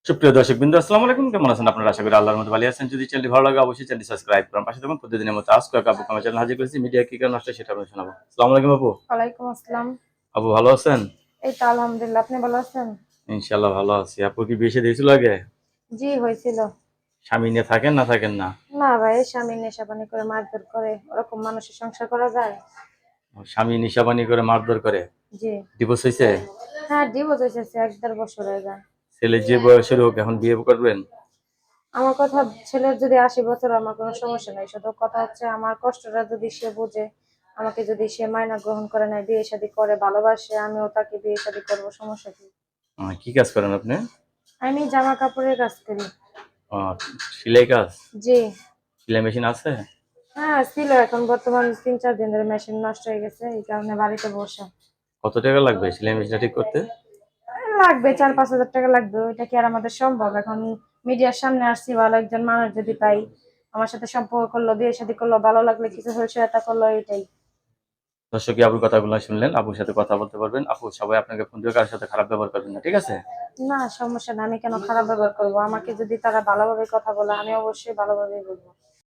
সুপ্রিয় দর্শকবৃন্দ, আসসালামু আলাইকুম। কেমন আছেন আপনারা? আশা করি আল্লাহর মধ্যে ভালো আছেন। যদি চ্যানেলটি ভালো লাগে অবশ্যই চ্যানেলটি সাবস্ক্রাইব করুন। পাশে থাকুন প্রতিদিনের মতো আজকে আপু আমার চ্যানেল হাজির করেছি। মিডিয়া কি কারণ আসছে সেটা আপনাদের শোনাবো। আসসালামু আলাইকুম আপু। ওয়ালাইকুম আসসালাম। আপু ভালো আছেন? এই তো আলহামদুলিল্লাহ। আপনি ভালো আছেন? ইনশাআল্লাহ ভালো আছি। আপু কি বিয়ে শাদী হয়েছিল আগে? জি, হয়েছিল। স্বামী নিয়ে থাকেন না থাকেন না? না ভাই, স্বামী নেশাপানি করে মারধর করে, ওরকম মানুষের সংসার করা যায়? স্বামী নিশাবানি করে মারধর করে? জি। ডিভোর্স হয়েছে? হ্যাঁ, ডিভোর্স হয়েছে 1-1.5 বছর হয়ে যায়। ছেলে যে বয়সের হোক এখন বিয়ে করবেন? আমার কথা, ছেলের যদি 80 বছর, আমার কোনো সমস্যা নাই। শুধু কথা হচ্ছে আমার কষ্টটা যদি সে বুঝে, আমাকে যদি সে মাইনা গ্রহণ করে নেয়, বিয়ে শাদী করে, ভালোবাসে, আমিও তাকে বিয়ে শাদী করবো, সমস্যা কি? কি কাজ করেন আপনি? আমি জামা কাপড়ের কাজ করি। আহ, সেলাই কাজ? জি। সেলাই মেশিন আছে? হ্যাঁ ছিল, এখন বর্তমান 3-4 দিন ধরে মেশিন নষ্ট হয়ে গেছে, এই কারণে বাড়িতে বসে। কত টাকা লাগবে সেলাই মেশিনটা ঠিক করতে? লাগবে 4-5 হাজার টাকা লাগবে। ওইটা কি আর আমাদের সম্ভব? এখন মিডিয়ার সামনে আসছি, ভালো একজন মানুষ যদি পাই, আমার সাথে সম্পর্ক করলো, বিয়ে শাদী করলো, ভালো লাগলে কিছু সহায়তা করলো, এটাই। দর্শক আপুর কথাগুলো শুনলেন, আপুর সাথে কথা বলতে পারবেন। আপু সবাই আপনাকে ফোন দিয়ে কারোর সাথে খারাপ ব্যবহার করবেন না, ঠিক আছে? না, সমস্যা না, আমি কেন খারাপ ব্যবহার করবো? আমাকে যদি তারা ভালোভাবে কথা বলে, আমি অবশ্যই ভালোভাবেই বলবো।